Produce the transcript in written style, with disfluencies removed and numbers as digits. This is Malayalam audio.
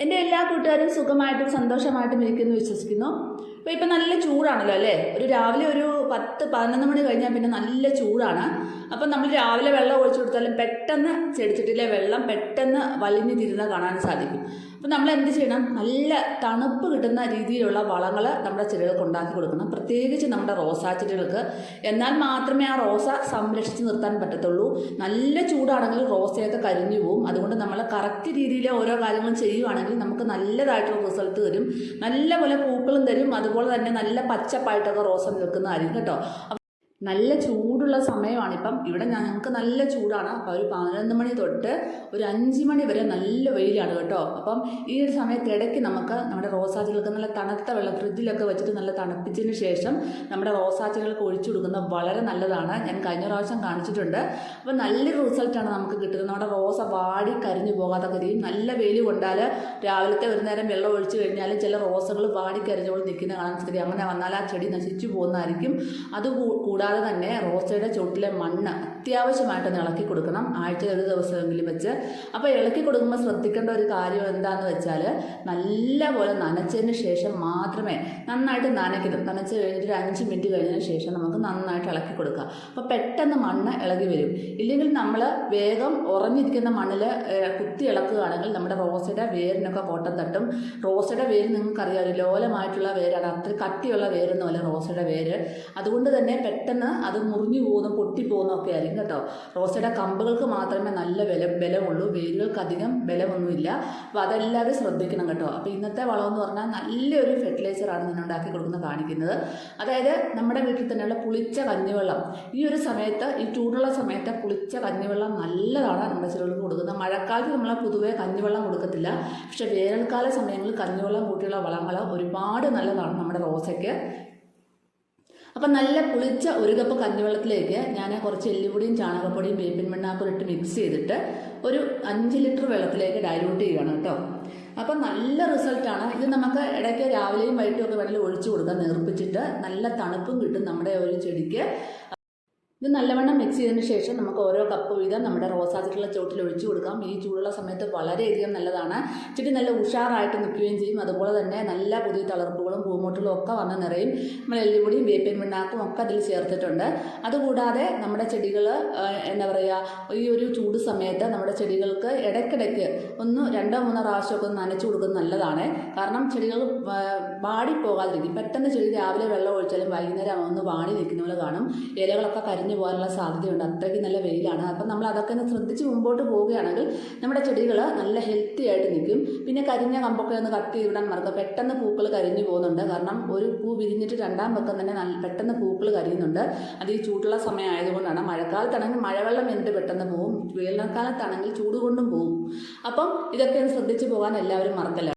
എൻ്റെ എല്ലാ കൂട്ടുകാരും സുഖമായിട്ടും സന്തോഷമായിട്ടും ഇരിക്കുന്നു വിശ്വസിക്കുന്നു. അപ്പോൾ ഇപ്പം നല്ല ചൂടാണല്ലോ അല്ലേ? രാവിലെ ഒരു 10-11 മണി കഴിഞ്ഞാൽ പിന്നെ നല്ല ചൂടാണ്. അപ്പം നമ്മൾ രാവിലെ വെള്ളം ഒഴിച്ചു കൊടുത്താലും പെട്ടെന്ന് ചെടിച്ചട്ടിയിലെ വെള്ളം പെട്ടെന്ന് വലിഞ്ഞു തിരുന്ന കാണാൻ സാധിക്കും. അപ്പം നമ്മൾ എന്ത് ചെയ്യണം? നല്ല തണുപ്പ് കിട്ടുന്ന രീതിയിലുള്ള വളങ്ങൾ നമ്മുടെ ചെടികൾക്ക് ഉണ്ടാക്കി കൊടുക്കണം, പ്രത്യേകിച്ച് നമ്മുടെ റോസാ ചെടികൾക്ക്. എന്നാൽ മാത്രമേ ആ റോസ സംരക്ഷിച്ച് നിർത്താൻ പറ്റത്തുള്ളൂ. നല്ല ചൂടാണെങ്കിൽ റോസയൊക്കെ കരിഞ്ഞു പോവും. അതുകൊണ്ട് നമ്മൾ കറക്റ്റ് രീതിയിൽ ഓരോ കാര്യങ്ങളും ചെയ്യുവാണെങ്കിൽ നമുക്ക് നല്ലതായിട്ടുള്ള റിസൾട്ട് തരും. നല്ലപോലെ പൂക്കളും തരും. അതുപോലെ തന്നെ നല്ല പച്ചപ്പായിട്ടൊക്കെ റോസ നിൽക്കുന്നതായിരിക്കും കേട്ടോ. നല്ല ചൂടുള്ള സമയമാണിപ്പം. ഇവിടെ ഞങ്ങൾക്ക് നല്ല ചൂടാണ്. അപ്പോൾ ഒരു 11 മണി തൊട്ട് ഒരു 5 മണി വരെ നല്ല വെയിലാണ് കേട്ടോ. അപ്പം ഈ ഒരു സമയത്ത് ഇടയ്ക്ക് നമുക്ക് നമ്മുടെ റോസാച്ചെടികൾക്ക് നല്ല തണുത്ത വെള്ളം ഫ്രിഡ്ജിലൊക്കെ വെച്ചിട്ട് നല്ല തണുപ്പിച്ചതിന് ശേഷം നമ്മുടെ റോസാച്ചെടികൾക്ക് ഒഴിച്ചു കൊടുക്കുന്നത് വളരെ നല്ലതാണ്. ഞാൻ കഴിഞ്ഞ പ്രാവശ്യം കാണിച്ചിട്ടുണ്ട്. അപ്പോൾ നല്ലൊരു റിസൾട്ടാണ് നമുക്ക് കിട്ടുന്നത്. നമ്മുടെ റോസ വാടി കരിഞ്ഞു പോകാത്ത രീതിയിൽ നല്ല വെയിൽ കൊണ്ടാൽ രാവിലത്തെ ഒരു നേരം വെള്ളം ഒഴിച്ചു കഴിഞ്ഞാൽ ചില റോസകൾ വാടി കരിഞ്ഞുകൊണ്ട് നിൽക്കുന്ന കാണാൻ സാധിക്കും. അങ്ങനെ വന്നാൽ ആ ചെടി നശിച്ചു പോകുന്നതായിരിക്കും. അതുകൂടാതെ തന്നെ റോസയുടെ ചുവട്ടിലെ മണ്ണ് അത്യാവശ്യമായിട്ടൊന്ന് ഇളക്കി കൊടുക്കണം, ആഴ്ചയിൽ ഒരു ദിവസമെങ്കിലും വെച്ച്. അപ്പോൾ ഇളക്കി കൊടുക്കുമ്പോൾ ശ്രദ്ധിക്കേണ്ട ഒരു കാര്യം എന്താണെന്ന് വെച്ചാൽ നല്ലപോലെ നനച്ചതിന് ശേഷം മാത്രമേ, നന്നായിട്ട് നനയ്ക്കണം. നനച്ച് കഴിഞ്ഞിട്ട് ഒരു 5 മിനിറ്റ് കഴിഞ്ഞതിന് ശേഷം നമുക്ക് നന്നായിട്ട് ഇളക്കി കൊടുക്കുക. അപ്പോൾ പെട്ടെന്ന് മണ്ണ് ഇളകി വരും. ഇല്ലെങ്കിൽ നമ്മൾ വേഗം ഉറഞ്ഞിരിക്കുന്ന മണ്ണിൽ കുത്തി ഇളക്കുകയാണെങ്കിൽ നമ്മുടെ റോസയുടെ വേരിനൊക്കെ കോട്ടം തട്ടും. റോസയുടെ വേര് നിങ്ങൾക്കറിയാം, ഒരു ലോലമായിട്ടുള്ള വേരാണ്, അത്ര കട്ടിയുള്ള വേരൊന്നുമല്ല റോസയുടെ വേര്. അതുകൊണ്ട് തന്നെ പെട്ടെന്ന് അത് മുറിഞ്ഞു പോകുന്നതും പൊട്ടിപ്പോകുന്നതൊക്കെ ആയിരിക്കും കേട്ടോ. റോസയുടെ കമ്പുകൾക്ക് മാത്രമേ നല്ല ബലമുള്ളൂ, വേരുകൾക്ക് അധികം ബലമൊന്നുമില്ല. അപ്പോൾ അതെല്ലാവരും ശ്രദ്ധിക്കണം കേട്ടോ. അപ്പോൾ ഇന്നത്തെ വളം എന്ന് പറഞ്ഞാൽ നല്ലൊരു ഫെർട്ടിലൈസറാണ് ഞാൻ ഉണ്ടാക്കി കൊടുക്കുന്നത് കാണിക്കുന്നത്. അതായത് നമ്മുടെ വീട്ടിൽ തന്നെയുള്ള പുളിച്ച കഞ്ഞിവെള്ളം. ഈ ഒരു സമയത്ത്, ഈ ചൂടുള്ള സമയത്ത് പുളിച്ച കഞ്ഞിവെള്ളം നല്ലതാണ് നമ്മുടെ ചെടികൾക്ക് കൊടുക്കുന്നത്. മഴക്കാലത്ത് നമ്മൾ പൊതുവെ കഞ്ഞിവെള്ളം കൊടുക്കത്തില്ല. പക്ഷേ വേനൽക്കാല സമയങ്ങളിൽ കഞ്ഞിവെള്ളം കൂട്ടിയുള്ള വളങ്ങൾ ഒരുപാട് നല്ലതാണ് നമ്മുടെ റോസയ്ക്ക്. അപ്പം നല്ല പുളിച്ച 1 കപ്പ് കഞ്ഞിവെള്ളത്തിലേക്ക് ഞാൻ കുറച്ച് എല്ലുപൊടിയും ചാണകപ്പൊടിയും വേപ്പിൻ പിണ്ണാക്കും ഇട്ട് മിക്സ് ചെയ്തിട്ട് ഒരു 5 ലിറ്റർ വെള്ളത്തിലേക്ക് ഡൈല്യൂട്ട് ചെയ്യുകയാണ് കേട്ടോ. അപ്പം നല്ല റിസൾട്ടാണ് ഇത്. നമുക്ക് ഇടയ്ക്ക് രാവിലെയും വൈകിട്ടും ഒക്കെ വെള്ളം ഒഴിച്ചു കൊടുക്കാം, നേർപ്പിച്ചിട്ട്. നല്ല തണുപ്പും കിട്ടും നമ്മുടെ ഒരു ചെടിക്ക്. ഇത് നല്ലവണ്ണം മിക്സ് ചെയ്തതിന് ശേഷം നമുക്ക് ഓരോ കപ്പ് വീതം നമ്മുടെ റോസാ ചെടികളുടെ ചുവട്ടിൽ ഒഴിച്ചു കൊടുക്കാം. ഈ ചൂടുള്ള സമയത്ത് വളരെയധികം നല്ലതാണ്. ചെടി നല്ല ഉഷാറായിട്ട് നിൽക്കുകയും ചെയ്യും. അതുപോലെ തന്നെ നല്ല പുതിയ തളർപ്പുകളും പൂമൊട്ടുകളും ഒക്കെ വന്ന് നിറയും. നമ്മൾ എല്ലുപൊടിയും വേപ്പിൻ പിണ്ണാക്കും ഒക്കെ അതിൽ ചേർത്തിട്ടുണ്ട്. അതുകൂടാതെ നമ്മുടെ ചെടികൾ എന്താ പറയുക, ഈ ഒരു ചൂട് സമയത്ത് നമ്മുടെ ചെടികൾക്ക് ഇടയ്ക്കിടയ്ക്ക് 1-2-3 പ്രാവശ്യമൊക്കെ ഒന്ന് നനച്ചു കൊടുക്കുന്നത് നല്ലതാണ്. കാരണം ചെടികൾ വാടിപ്പോകാതിരിക്കും. പെട്ടെന്ന് ചെടി രാവിലെ വെള്ളം ഒഴിച്ചാലും വൈകുന്നേരം ഒന്ന് വാടി നിൽക്കുന്ന പോലെ കാണും. ഇലകളൊക്കെ കരിഞ്ഞു പോകാനുള്ള സാധ്യതയുണ്ട്, അത്രയ്ക്ക് നല്ല വെയിലാണ്. അപ്പം നമ്മൾ അതൊക്കെ ഒന്ന് ശ്രദ്ധിച്ച് മുമ്പോട്ട് പോവുകയാണെങ്കിൽ നമ്മുടെ ചെടികൾ നല്ല ഹെൽത്തി ആയിട്ട് നിൽക്കും. പിന്നെ കരിഞ്ഞ കമ്പൊക്കെ ഒന്ന് കട്ട് ചെയ്തിടാൻ മറക്കുക. പെട്ടെന്ന് പൂക്കൾ കരിഞ്ഞു പോകുന്നുണ്ട്. കാരണം ഒരു പൂ വിരിഞ്ഞിട്ട് 2ാം പക്കം തന്നെ പെട്ടെന്ന് പൂക്കൾ കരിയുന്നുണ്ട്. അത് ഈ ചൂടുള്ള സമയം ആയതുകൊണ്ടാണ്. മഴക്കാലത്താണെങ്കിൽ മഴവെള്ളം എന്നിട്ട് പെട്ടെന്ന് പോവും, വേനൽക്കാലത്താണെങ്കിൽ ചൂട് കൊണ്ടും പോവും. അപ്പം ഇതൊക്കെ ഒന്ന് ശ്രദ്ധിച്ച് പോകാൻ എല്ലാവരും മറക്കല്ല.